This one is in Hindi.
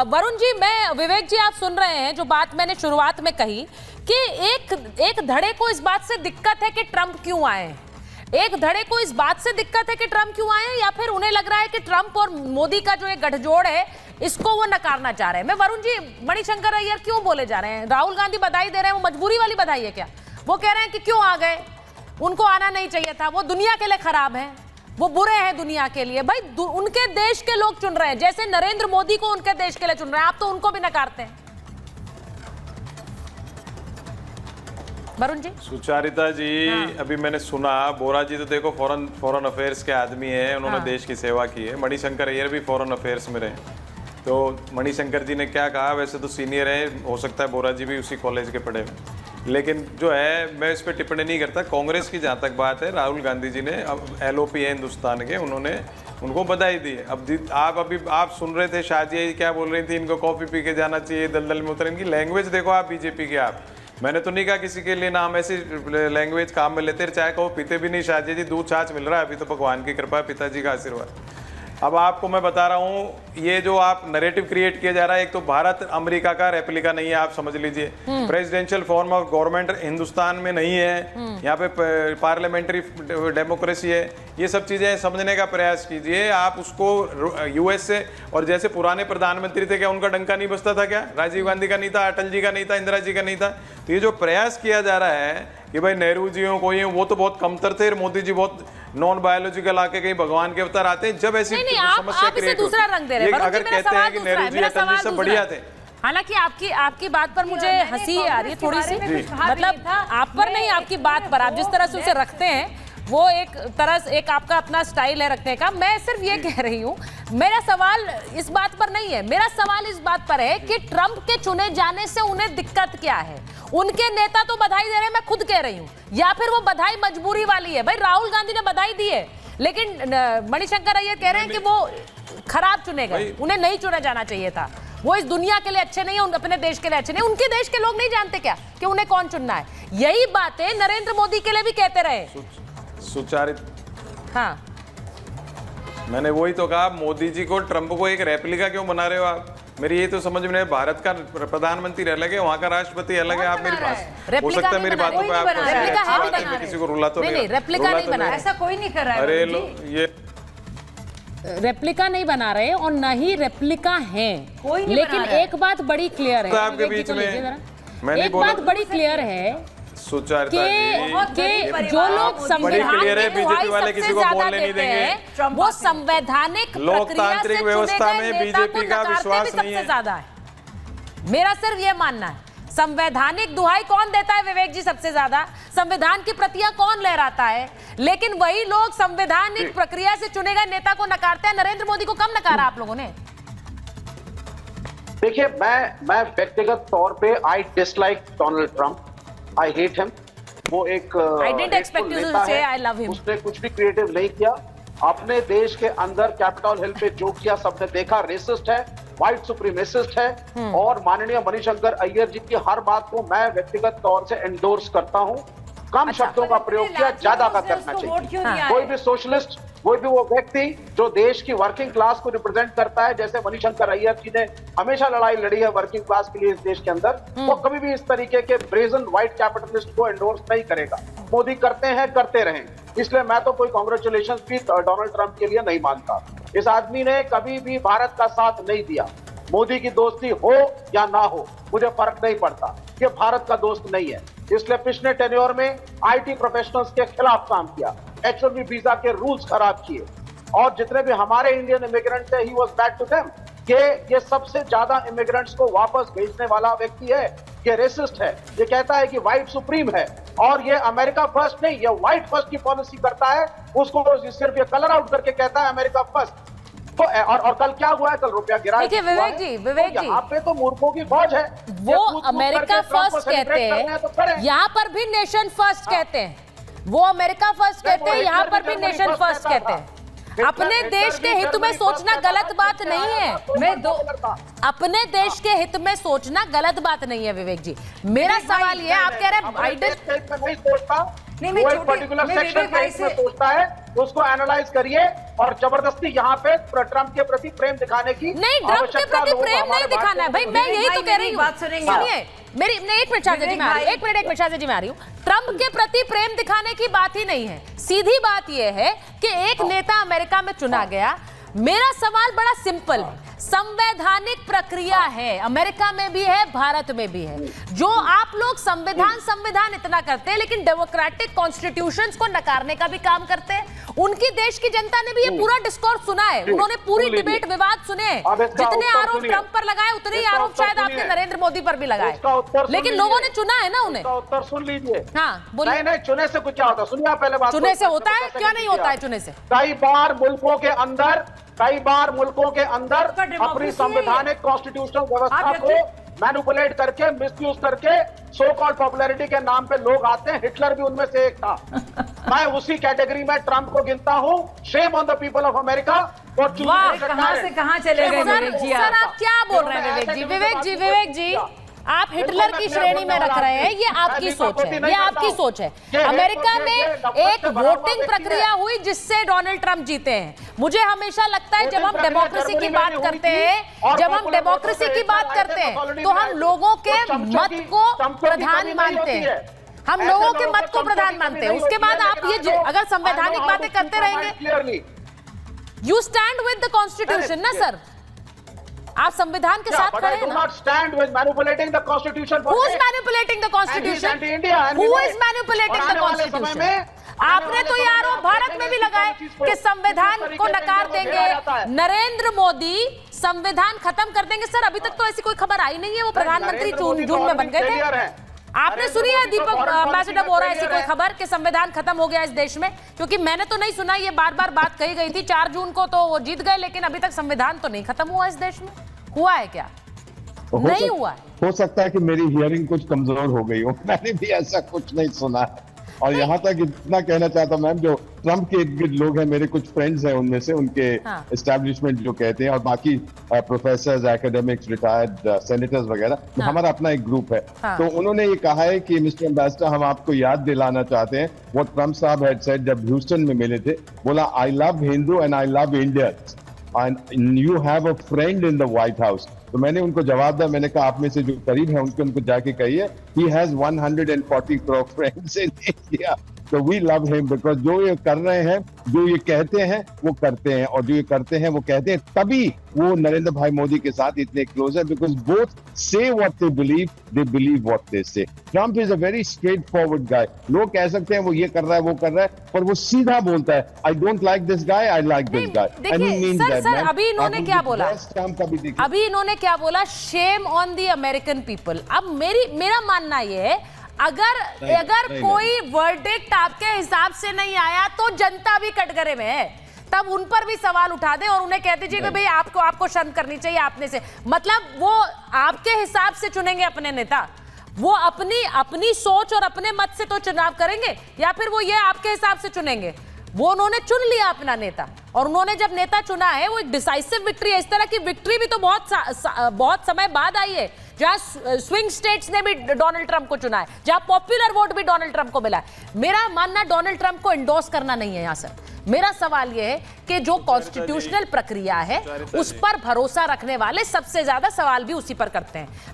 वरुण जी, मैं विवेक जी, आप सुन रहे हैं जो बात मैंने शुरुआत में कही कि एक धड़े को इस बात से दिक्कत है कि ट्रंप क्यों आए, एक धड़े को इस बात से दिक्कत है कि ट्रंप क्यों आए, या फिर उन्हें लग रहा है कि ट्रंप और मोदी का जो एक गठजोड़ है इसको वो नकारना चाह रहे हैं। मैं वरुण जी, मणिशंकर अय्यर क्यों बोले जा रहे हैं? राहुल गांधी बधाई दे रहे हैं, वो मजबूरी वाली बधाई है क्या? वो कह रहे हैं कि क्यों आ गए, उनको आना नहीं चाहिए था, वो दुनिया के लिए खराब है, वो बुरे हैं दुनिया के लिए। भाई उनके देश के लोग चुन रहे हैं, जैसे नरेंद्र मोदी को उनके देश के लिए चुन रहे हैं, आप तो उनको भी नकारते हैं। वरुण जी। सुचारिता जी, अभी मैंने सुना, बोरा जी तो देखो फॉरेन अफेयर्स के आदमी हैं, उन्होंने देश की सेवा की है। मणिशंकर अय्यर भी फॉरेन अफेयर्स में रहे, तो मणिशंकर जी ने क्या कहा, वैसे तो सीनियर है, हो सकता है बोरा जी भी उसी कॉलेज के पढ़े हैं, लेकिन जो है मैं इस पर टिप्पणी नहीं करता। कांग्रेस की जहाँ तक बात है, राहुल गांधी जी ने, अब LOP है हिंदुस्तान के, उन्होंने उनको बधाई दी है। अब आप सुन रहे थे शाजिया क्या बोल रही थी, इनको कॉफी पी के जाना चाहिए, दलदल में उतर। इनकी लैंग्वेज देखो आप, बीजेपी के आप, मैंने तो नहीं कहा किसी के लिए ना हम ऐसी लैंग्वेज काम में लेते, चाहे कहो पीते भी नहीं शाजिया जी, दूध छाछ मिल रहा है अभी तो, भगवान की कृपा, पिताजी का आशीर्वाद। अब आपको मैं बता रहा हूँ, ये जो आप नैरेटिव क्रिएट किया जा रहा है, एक तो भारत अमेरिका का रेप्लिका नहीं है, आप समझ लीजिए। Presidential form of government Hindustan में नहीं है, यहाँ पे पार्लियामेंट्री डेमोक्रेसी है। ये सब चीजें समझने का प्रयास कीजिए आप उसको। US से, और जैसे पुराने प्रधानमंत्री थे, क्या उनका डंका नहीं बजता था क्या? राजीव गांधी का नहीं था, अटल जी का नहीं था, इंदिरा जी का नहीं था। तो ये जो प्रयास किया जा रहा है कि भाई नेहरू जी हो कोई, वो तो बहुत कमतर थे, मोदी जी बहुत नॉन बायोलॉजिकल आके कहीं भगवान के अवतार आते हैं। जब ऐसी समस्या क्रिएट होती है, अगर कहते हैं कि नेहरू जी अटल जी सब बढ़िया थे। हालांकि आपकी बात पर मुझे हंसी आ रही है थोड़ी सी, मतलब आप पर नहीं, आपकी बात पर, आप जिस तरह से उसे रखते हैं वो एक तरह से, एक आपका अपना स्टाइल है रखने का। मैं सिर्फ ये कह रही हूँ, मेरा सवाल इस बात पर नहीं है, मेरा सवाल इस बात पर है कि ट्रंप के चुने जाने से उन्हें दिक्कत क्या है? उनके नेता तो बधाई दे रहे हैं, मैं खुद कह रही हूँ, या फिर वो बधाई मजबूरी वाली है? भाई राहुल गांधी ने बधाई दी है, लेकिन मणिशंकर अय्यर कह रहे हैं कि वो खराब चुने गए, उन्हें नहीं चुना जाना चाहिए था, वो इस दुनिया के लिए अच्छे नहीं है, अपने देश के लिए अच्छे नहीं। उनके देश के लोग नहीं जानते क्या कि उन्हें कौन चुनना है? यही बातें नरेंद्र मोदी के लिए भी कहते रहे। सुचारित, हाँ, मैंने वही तो कहा, मोदी जी को, ट्रंप को एक रेप्लिका क्यों बना रहे हो आप? मेरी ये तो समझ में, भारत का प्रधानमंत्री अलग है, वहाँ का राष्ट्रपति अलग है, आप मेरे पास हो सकता है मेरी बातों पे आप किसी को रुला तो नहीं, रेप्लिका नहीं बना रहे, ऐसा कोई नहीं कर रहा है। अरे ये रेप्लिका नहीं बना रहे और न ही रेप्लिका है, लेकिन एक बात बड़ी क्लियर है आपके बीच में, एक बात बड़ी क्लियर है सुचारिता कि जो लोग संविधान की दुहाई सबसे ज्यादा देते हैं, वो संवैधानिक लोकतांत्रिक व्यवस्था में बीजेपी का विश्वास नहीं है, ज्यादा है। मेरा सिर्फ ये मानना है, संवैधानिक दुहाई कौन देता है विवेक जी? सबसे ज्यादा संविधान की प्रतियां कौन लहराता है? लेकिन वही लोग संवैधानिक प्रक्रिया से चुने गए नेता को नकारते हैं। नरेंद्र मोदी को कम नकारा आप लोगों ने? देखिए, मैं व्यक्तिगत तौर पे I dislike Donald Trump, I hate him. वो एक नेता है, उसने कुछ भी क्रिएटिव नहीं किया। अपने देश के अंदर कैपिटल हिल पे जो किया सबने देखा, रेसिस्ट है, व्हाइट सुप्रीमेसिस्ट है, और माननीय मणिशंकर अय्यर जी की हर बात को मैं व्यक्तिगत तौर से एंडोर्स करता हूं। कम शब्दों का प्रयोग किया, ज्यादा का करना चाहिए। कोई भी सोशलिस्ट, कोई भी वो व्यक्ति जो देश की वर्किंग क्लास को रिप्रेजेंट करता है, जैसे मणिशंकर अय्यर जी ने हमेशा लड़ाई लड़ी है वर्किंग क्लास के लिए इस देश के अंदर, वो कभी भी इस तरीके के ब्रेजन व्हाइट कैपिटलिस्ट को एंडोर्स नहीं करेगा। मोदी करते हैं, करते रहें, इसलिए मैं तो कोई कांग्रेचुलेशन भी डोनाल्ड ट्रंप के लिए नहीं मानता। इस आदमी ने कभी भी भारत का साथ नहीं दिया। मोदी की दोस्ती हो या ना हो, मुझे फर्क नहीं पड़ता, कि भारत का दोस्त नहीं है। इसलिए पिछले टेन्योर में IT प्रोफेशनल्स के खिलाफ काम किया, H1B वीजा के रूल्स खराब किए, और जितने भी हमारे इंडियन इमिग्रेंट थे, he was bad to them, कि ये सबसे ज्यादा इमिग्रेंट्स को वापस भेजने वाला व्यक्ति है, ये रेसिस्ट है, ये कहता है कि व्हाइट सुप्रीम है, और ये अमेरिका फर्स्ट नहीं, ये व्हाइट फर्स्ट की पॉलिसी करता है। उसको सिर्फ ये कलर आउट करके कहता है अमेरिका फर्स्ट। तो और कल क्या हुआ है? कल रुपया गिरा। देखिए विवेक जी, तो यहाँ पे तो मूर्खों की फौज है। वो अमेरिका फर्स्ट कहते हैं, यहाँ पर भी नेशन फर्स्ट कहते हैं। वो अमेरिका फर्स्ट कहते हैं, यहाँ पर भी नेशन फर्स्ट कहते हैं। अपने देश के हित में सोचना गलत बात नहीं है। अपने देश के हित में सोचना गलत बात नहीं है विवेक जी। मेरा सवाल ये, आप कह रहे हैं नहीं, वो एक पर्टिकुलर सेक्शन पे इसमें सोचता है, उसको एनालाइज करिए और जबरदस्ती यहाँ पे ट्रम्प के प्रति प्रेम दिखाने की नहीं, ट्रम्प के प्रति प्रेम नहीं दिखाना है भाई, मैं यही तो कह रही हूँ। बात सुनेंगे, सुनिए मेरी, एक मिनट शादी जी मैं आ रही हूँ, शादी जी मैं आ रही हूँ। ट्रम्प के प्रति प्रेम दिखाने की बात ही नहीं है, सीधी बात यह है कि एक नेता अमेरिका में चुना गया। मेरा सवाल बड़ा सिंपल है, संवैधानिक प्रक्रिया है, अमेरिका में भी है, भारत में भी है। जो आप लोग संविधान इतना करते हैं, लेकिन डेमोक्रेटिक कॉन्स्टिट्यूशंस को नकारने का भी काम करते हैं। उनकी देश की जनता ने भी ये पूरा डिस्कोर्स सुना है, उन्होंने पूरी डिबेट विवाद सुने हैं। जितने आरोप ट्रंप पर लगाए उतने ही आरोप शायद आपने नरेंद्र मोदी पर भी लगाए, लेकिन लोगों ने चुना है ना उन्हें। उत्तर सुन लीजिए। हाँ बोलिए। नहीं, चुने से कुछ क्या होता है, सुनिए आप पहले बात। चुने से होता है, क्या नहीं होता है चुने से? कई बार मुल्कों के अंदर अपनी संवैधानिक कॉन्स्टिट्यूशनल व्यवस्था को मैनिपुलेट करके, मिसयूज करके, सो कॉल्ड पॉपुलैरिटी के नाम पे लोग आते हैं। हिटलर भी उनमें से एक था। मैं उसी कैटेगरी में ट्रंप को गिनता हूं। Shame on the people of America. और कहां से कहां चले गए विवेक जी? सर आप क्या बोल रहे हैं विवेक जी? आप हिटलर की श्रेणी में रख रहे हैं, ये आपकी सोच है, ये आपकी सोच है। अमेरिका में एक वोटिंग प्रक्रिया हुई जिससे डोनाल्ड ट्रंप जीते हैं। मुझे हमेशा लगता है जब हम डेमोक्रेसी की बात करते हैं, तो हम लोगों के मत को प्रधान मानते हैं, हम लोगों के मत को प्रधान मानते हैं। उसके बाद आप ये अगर संवैधानिक बातें करते रहेंगे, you stand with the constitution ना सर, आप संविधान के साथ खड़े हैं ना? stand with manipulating the constitution. Who is manipulating the constitution? Who is manipulating the constitution? आपने तो ये आरोप भारत में भी लगाए कि संविधान को नकार देंगे, नरेंद्र मोदी संविधान खत्म कर देंगे। सर अभी तक तो ऐसी कोई खबर आई नहीं है, वो प्रधानमंत्री जून में बन गए थे। आपने सुनी है दीपक एम्बेसडर बोल रहा है ऐसी कोई खबर कि संविधान खत्म हो गया इस देश में? क्योंकि मैंने तो नहीं सुना, ये बार बार बात कही गई थी। 4 जून को तो वो जीत गए, लेकिन अभी तक संविधान तो नहीं खत्म हुआ इस देश में। हुआ है क्या? नहीं हुआ है। हो सकता है कि मेरी हियरिंग कुछ कमजोर हो गई हो, मैंने भी ऐसा कुछ नहीं सुना। और यहाँ तक इतना कहना चाहता मैम, जो ट्रंप के इर्द गिर्द लोग हैं, मेरे कुछ फ्रेंड्स हैं उनमें से, उनके एस्टैब्लिशमेंट जो कहते हैं, और बाकी प्रोफेसर्स, एकेडमिक्स, रिटायर्ड सेनेटर्स वगैरह, हमारा अपना एक ग्रुप है। तो उन्होंने ये कहा है कि मिस्टर एम्बेसडर, हम आपको याद दिलाना चाहते हैं वो ट्रंप साहब हैड सेड जब ह्यूस्टन में मिले थे। बोला, I love Hindu and I love India and you have a friend in the white house. तो मैंने उनको जवाब दिया, मैंने कहा आप में से जो करीब है उनको जाके कहिए, he has 140 crore friends in India. So we love him because जो ये कर रहे हैं, जो ये कहते हैं वो करते हैं, और जो ये करते हैं वो कहते हैं, तभी वो नरेंद्र भाई मोदी के साथ इतने क्लोज है, because both say what they believe what they say. Trump is a very straightforward guy. लोग कह सकते हैं वो ये कर रहा है, वो कर रहा है, पर वो सीधा बोलता है, I don't like this guy, I like this guy. And he means that. Sir अभी इन्होंने क्या बोला? अभी इन्होंने क्या बोला? Shame on the American people. अब मेरा मानना ये है, अगर कोई वर्डिक्ट आपके हिसाब से नहीं आया तो जनता भी कटघरे में है, तब उन पर भी सवाल उठा दे और उन्हें कह दीजिए कि भाई आपको शर्म करनी चाहिए आपने से। मतलब वो आपके हिसाब से चुनेंगे अपने नेता, वो अपनी सोच और अपने मत से तो चुनाव करेंगे, या फिर वो ये आपके हिसाब से चुनेंगे? वो उन्होंने चुन लिया अपना नेता, और उन्होंने जब नेता चुना है वो एक डिसाइसिव विक्ट्री है। इस तरह की विक्ट्री भी तो बहुत समय बाद आई है, जहां स्विंग स्टेट्स ने भी डोनाल्ड ट्रंप को चुना है, जहां पॉपुलर वोट भी डोनाल्ड ट्रंप को मिला है। मेरा मानना डोनाल्ड ट्रंप को एंडोर्स करना नहीं है। यहां से मेरा सवाल यह है कि जो कॉन्स्टिट्यूशनल प्रक्रिया है उस पर भरोसा रखने वाले सबसे ज्यादा सवाल भी उसी पर करते हैं।